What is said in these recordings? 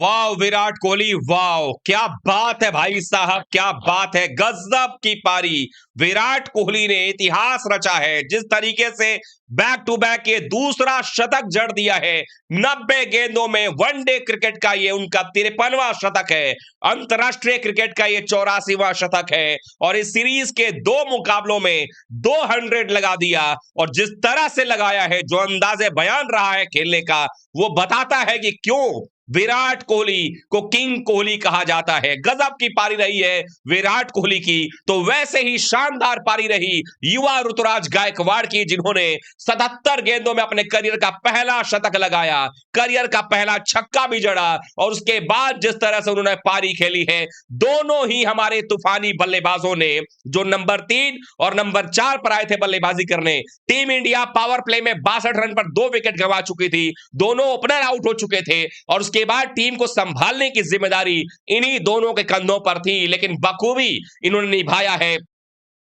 वाह विराट कोहली, वाह क्या बात है भाई साहब, क्या बात है, गजब की पारी। विराट कोहली ने इतिहास रचा है जिस तरीके से बैक टू बैक ये दूसरा शतक जड़ दिया है। 90 गेंदों में वनडे क्रिकेट का ये उनका 53वां शतक है। अंतरराष्ट्रीय क्रिकेट का ये 84वां शतक है और इस सीरीज के दो मुकाबलों में 200 लगा दिया। और जिस तरह से लगाया है, जो अंदाजे बयान रहा है खेलने का, वो बताता है कि क्यों विराट कोहली को किंग कोहली कहा जाता है। गजब की पारी रही है विराट कोहली की। तो वैसे ही शानदार पारी रही युवा ऋतुराज गायकवाड़ की, जिन्होंने 77 गेंदों में अपने करियर का पहला शतक लगाया, करियर का पहला छक्का भी जड़ा। और उसके बाद जिस तरह से उन्होंने पारी खेली है, दोनों ही हमारे तूफानी बल्लेबाजों ने, जो नंबर 3 और नंबर 4 पर आए थे बल्लेबाजी करने, टीम इंडिया पावर प्ले में 62 रन पर 2 विकेट गंवा चुकी थी, दोनों ओपनर आउट हो चुके थे और उसके बाद टीम को संभालने की जिम्मेदारी इन्हीं दोनों के कंधों पर थी। लेकिन बखूबी इन्होंने निभाया है।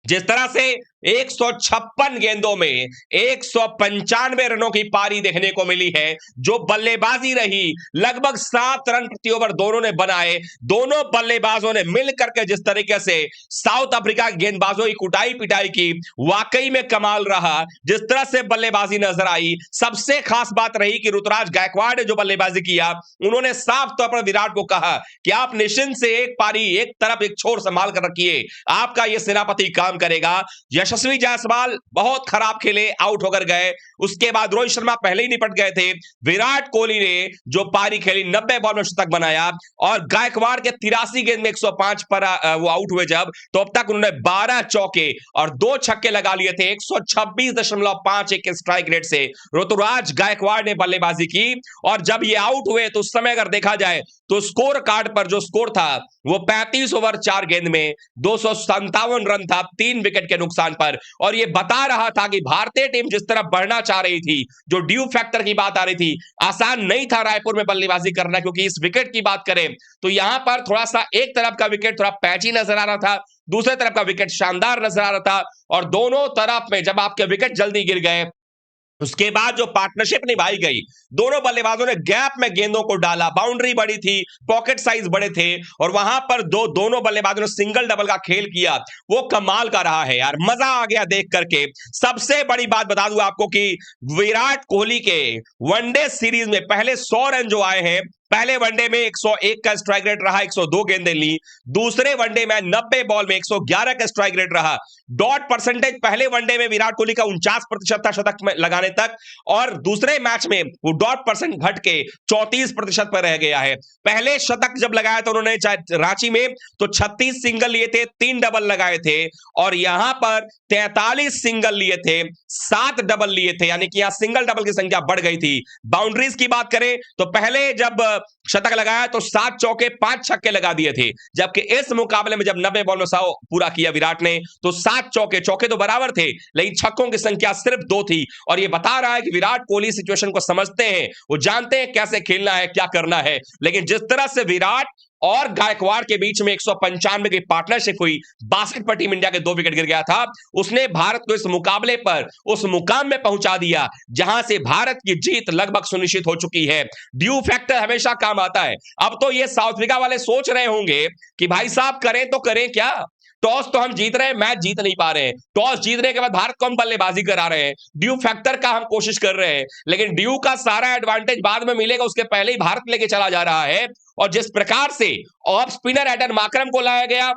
जिस तरह से 156 गेंदों में 195 रनों की पारी देखने को मिली है, जो बल्लेबाजी रही, लगभग 7 रन प्रति ओवर दोनों ने बनाए। दोनों बल्लेबाजों ने मिल करके जिस तरीके से साउथ अफ्रीका के गेंदबाजों की कुटाई पिटाई की, वाकई में कमाल रहा। जिस तरह से बल्लेबाजी नजर आई, सबसे खास बात रही कि ऋतुराज गायकवाड़ ने जो बल्लेबाजी किया, उन्होंने साफ तौर पर विराट को कहा कि आप निश्चिंत से एक पारी एक तरफ एक छोर संभाल कर रखिए, आपका यह सेनापति काम करेगा। यशस्वी जायसवाल बहुत खराब खेले, आउट होकर गए। उसके बाद रोहित शर्मा पहले ही निपट गए थे। विराट कोहली ने जो पारी खेली, 90 बॉल में शतक बनाया और गायकवाड़ के 83 गेंद में 105 पर वो आउट हुए जब, तो अब तक उन्होंने 12 चौके और 2 छक्के लगा लिए थे। 126.51 के स्ट्राइक रेट से ऋतुराज गायकवाड़ ने बल्लेबाजी की। और जब ये आउट हुए तो उस समय अगर देखा जाए तो स्कोर कार्ड पर जो स्कोर था वो 35 ओवर 4 गेंद में 257 रन था, 3 विकेट के नुकसान पर। और ये बता रहा था कि भारतीय टीम जिस तरह बढ़ना चाह रही थी, जो ड्यू फैक्टर की बात आ रही थी, आसान नहीं था रायपुर में बल्लेबाजी करना, क्योंकि इस विकेट की बात करें तो यहां पर थोड़ा सा एक तरफ का विकेट थोड़ा पैची नजर आ रहा था, दूसरे तरफ का विकेट शानदार नजर आ रहा था। और दोनों तरफ में जब आपके विकेट जल्दी गिर गए, उसके बाद जो पार्टनरशिप निभाई गई, दोनों बल्लेबाजों ने गैप में गेंदों को डाला, बाउंड्री बड़ी थी, पॉकेट साइज बड़े थे और वहां पर दोनों बल्लेबाजों ने सिंगल डबल का खेल किया, वो कमाल का रहा है यार, मजा आ गया देख करके। सबसे बड़ी बात बता दूं आपको कि विराट कोहली के वनडे सीरीज में पहले 100 रन जो आए हैं, पहले वनडे में 101 का स्ट्राइक रेट रहा, 102 गेंदें ली। दूसरे वनडे में 90 बॉल में 111 का स्ट्राइक रेट रहा। डॉट परसेंटेज पहले वनडे में विराट कोहली का 49% था शतक में लगाने तक, और दूसरे मैच में वो डॉट परसेंट घट के 34% पर रह गया है। पहले शतक जब लगाया था उन्होंने रांची में, तो 36 सिंगल लिए थे, 3 डबल लगाए थे, और यहां पर 43 सिंगल लिए थे, 7 डबल लिए थे, यानी कि यहां सिंगल डबल की संख्या बढ़ गई थी। बाउंड्रीज की बात करें तो पहले जब शतक लगाया तो 7 चौके 5 छक्के लगा दिए थे, जबकि इस मुकाबले में जब 90 बॉल में 100 पूरा किया विराट ने, तो 7 चौके, चौके तो बराबर थे लेकिन छक्कों की संख्या सिर्फ 2 थी। और यह बता रहा है कि विराट कोहली सिचुएशन को समझते हैं, वो जानते हैं कैसे खेलना है, क्या करना है। लेकिन जिस तरह से विराट और गायकवाड़ के बीच में 195 की पार्टनरशिप हुई, 62 पर टीम इंडिया के 2 विकेट गिर गया था, उसने भारत को इस मुकाबले पर उस मुकाम में पहुंचा दिया जहां से भारत की जीत लगभग सुनिश्चित हो चुकी है। ड्यू फैक्टर हमेशा काम आता है। अब तो ये साउथ अफ्रीका वाले सोच रहे होंगे कि भाई साहब करें तो करें क्या, टॉस तो हम जीत रहे हैं, मैच जीत नहीं पा रहे हैं, टॉस जीतने के बाद भारत को हम बल्लेबाजी करा रहे हैं, ड्यू फैक्टर का हम कोशिश कर रहे हैं, लेकिन ड्यू का सारा एडवांटेज बाद में मिलेगा, उसके पहले ही भारत लेके चला जा रहा है। और जिस प्रकार से ऑफ स्पिनर एडन मार्करम को लाया गया,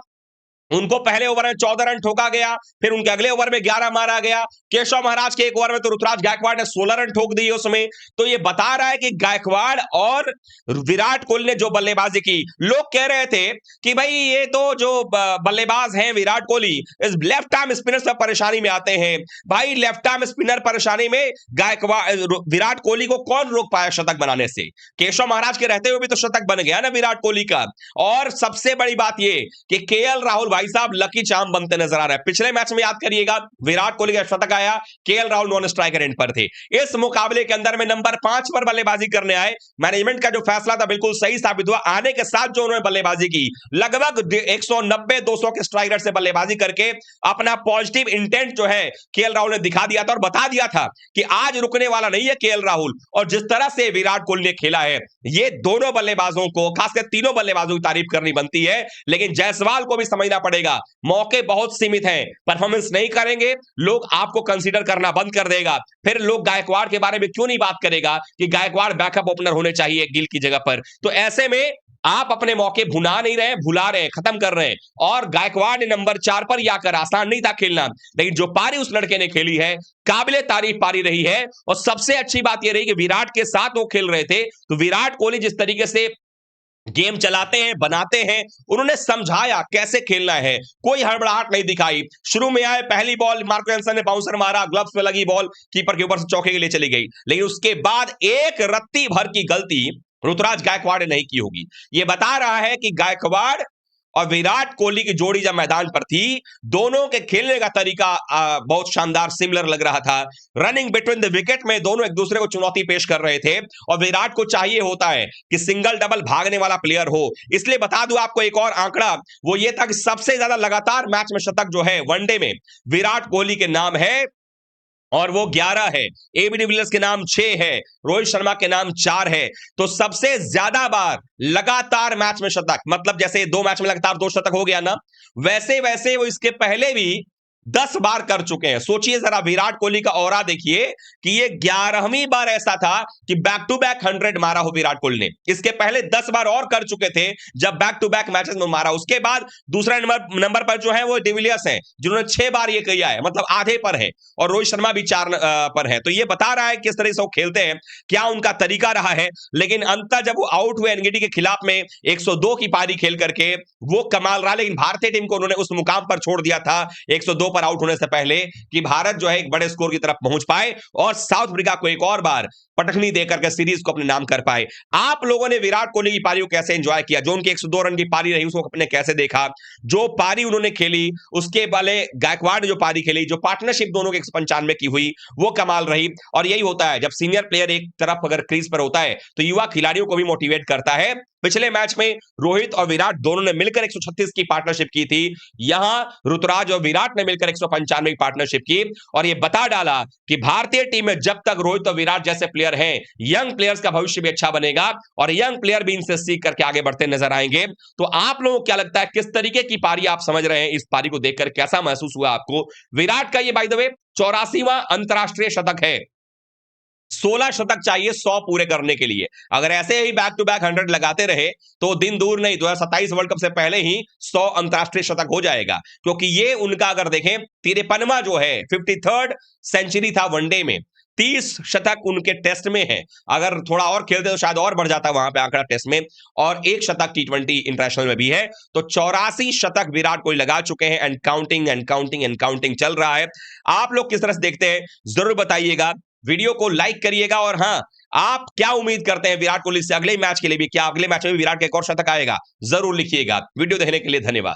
उनको पहले ओवर में 14 रन ठोका गया, फिर उनके अगले ओवर में 11 मारा गया। केशव महाराज के एक ओवर में तो ऋतुराज गायकवाड़ ने 16 रन ठोक दिए उसमें। तो ये बता रहा है कि गायकवाड़ और विराट कोहली ने जो बल्लेबाजी की, लोग कह रहे थे कि भाई ये तो जो बल्लेबाज हैं विराट कोहली, इस लेफ्ट आर्म स्पिनर से परेशानी में आते हैं। भाई लेफ्ट आर्म स्पिनर परेशानी में गायकवाड़ विराट कोहली को कौन रोक पाया शतक बनाने से? केशव महाराज के रहते हुए भी तो शतक बन गया ना विराट कोहली का। और सबसे बड़ी बात ये कि केएल राहुल भाई साहब लकी चार्म बनते नजर आ रहा है। पिछले मैच में याद करिएगा विराट कोहली का शतक आया, KL Rahul non striker end पर थे। इस मुकाबले के अंदर में नंबर 5 पर बल्लेबाजी करने आए, मैनेजमेंट का जो फैसला था बिल्कुल सही साबित हुआ। आने के साथ जो उन्होंने बल्लेबाजी की, लगभग 190-200 के स्ट्राइक रेट से बल्लेबाजी करके अपना पॉजिटिव इंटेंट जो है केएल राहुल ने दिखा दिया था और बता दिया था कि आज रुकने वाला नहीं है केएल राहुल। और जिस तरह से विराट कोहली ने खेला है, ये दोनों बल्लेबाजों को, खासकर तीनों बल्लेबाजों की तारीफ करनी बनती है। लेकिन जायसवाल को भी समझना पड़ेगा, मौके बहुत सीमित हैं, परफॉर्मेंस नहीं करेंगे लोग आपको कंसीडर करना बंद कर देगा। फिर लोग गायकवाड़ के बारे में क्यों नहीं बात करेगा कि गायकवाड़ बैकअप ओपनर होने चाहिए गिल की जगह पर। तो ऐसे में आप अपने मौके भुना नहीं रहे, भुला रहे, खत्म कर रहे हैं। और गायकवाड़ ने नंबर 4 पर ही आकर, आसान नहीं था खेलना, लेकिन जो पारी उस लड़के ने खेली है काबिले तारीफ पारी रही है। और सबसे अच्छी बात यह रही कि विराट के साथ वो खेल रहे थे, तो विराट कोहली जिस तरीके से गेम चलाते हैं, बनाते हैं, उन्होंने समझाया कैसे खेलना है, कोई हड़बड़ाहट नहीं दिखाई। शुरू में आए, पहली बॉल मार्को एंसन ने बाउंसर मारा, ग्लव्स पे लगी बॉल कीपर के ऊपर से चौके के लिए चली गई, लेकिन उसके बाद एक रत्ती भर की गलती ऋतुराज गायकवाड़ ने नहीं की होगी। यह बता रहा है कि गायकवाड़ और विराट कोहली की जोड़ी जब मैदान पर थी, दोनों के खेलने का तरीका बहुत शानदार, सिमिलर लग रहा था। रनिंग बिटवीन द विकेट में दोनों एक दूसरे को चुनौती पेश कर रहे थे। और विराट को चाहिए होता है कि सिंगल डबल भागने वाला प्लेयर हो। इसलिए बता दूं आपको एक और आंकड़ा, वो ये था कि सबसे ज्यादा लगातार मैच में शतक जो है वनडे में विराट कोहली के नाम है, और वो 11 है। एबी डिविलियर्स के नाम 6 है, रोहित शर्मा के नाम 4 है। तो सबसे ज्यादा बार लगातार मैच में शतक, मतलब जैसे 2 मैच में लगातार 2 शतक हो गया ना, वैसे वैसे वो इसके पहले भी 10 बार कर चुके हैं। सोचिए जरा, विराट कोहली का ऑरा देखिए कि ये 11वीं बार ऐसा था कि बैक टू बैक 100 मारा हो विराट कोहली ने। इसके पहले 10 बार और कर चुके थे जब बैक टू बैक मैचेस में मारा। उसके बाद दूसरा नंबर पर जो है वो डिविलियर्स हैं, जिन्होंने 6 बार ये किया है, मतलब आधे पर है। और रोहित शर्मा भी 4 पर है। तो ये बता रहा है किस तरह से वो खेलते हैं, क्या उनका तरीका रहा है। लेकिन अंततः जब वो आउट हुए एनगीडी के खिलाफ में 102 की पारी खेल करके, वो कमाल रहा। लेकिन भारतीय टीम को उन्होंने उस मुकाम पर छोड़ दिया था 102 पर आउट होने से पहले, कि भारत जो है एक बड़े स्कोर की तरफ पहुंच पाए और साउथ अफ्रीका को एक और बार पटखनी देकर के सीरीज को अपने नाम कर पाए। आप लोगों ने विराट कोहली की पारी को कैसे एंजॉय किया? जो उनकी 102 रन की पारी रही उसको अपने कैसे देखा? जो पारी उन्होंने खेली, उसके पहले गायकवाड़ ने जो पारी खेली, जो पार्टनरशिप दोनों के 195 की हुई, वो कमाल रही। और यही होता है जब सीनियर प्लेयर एक तरफ अगर क्रीज पर होता है तो युवा खिलाड़ियों को भी मोटिवेट करता है। पिछले मैच में रोहित और विराट दोनों ने मिलकर 136 की पार्टनरशिप की थी, यहां ऋतुराज और विराट ने मिलकर 195 की पार्टनरशिप की। और यह बता डाला कि भारतीय टीम में जब तक रोहित और विराट जैसे प्लेयर हैं, यंग प्लेयर्स का भविष्य भी अच्छा बनेगा और यंग प्लेयर भी इनसे सीख करके आगे बढ़ते नजर आएंगे। तो आप लोगों को क्या लगता है, किस तरीके की पारी आप समझ रहे हैं? इस पारी को देखकर कैसा महसूस हुआ आपको? विराट का ये बाय द वे 84वां अंतरराष्ट्रीय शतक है। 16 शतक चाहिए 100 पूरे करने के लिए। अगर ऐसे ही बैक टू बैक 100 लगाते रहे तो दिन दूर नहीं, 2027 वर्ल्ड कप से पहले ही 100 अंतरराष्ट्रीय शतक हो जाएगा। क्योंकि ये उनका अगर देखें 53वां जो है 53rd सेंचुरी था वनडे में। 30 शतक उनके टेस्ट में है। अगर थोड़ा और खेलते तो शायद और बढ़ जाता वहां पे आंकड़ा टेस्ट में। और 1 शतक T20 इंटरनेशनल में भी है। तो 84 शतक विराट कोहली लगा चुके हैं and counting and counting and counting चल रहा है। आप लोग किस तरह से देखते हैं जरूर बताइएगा। वीडियो को लाइक करिएगा। और हां, आप क्या उम्मीद करते हैं विराट कोहली से अगले मैच के लिए भी? क्या अगले मैच में भी विराट का एक और शतक आएगा? जरूर लिखिएगा। वीडियो देखने के लिए धन्यवाद।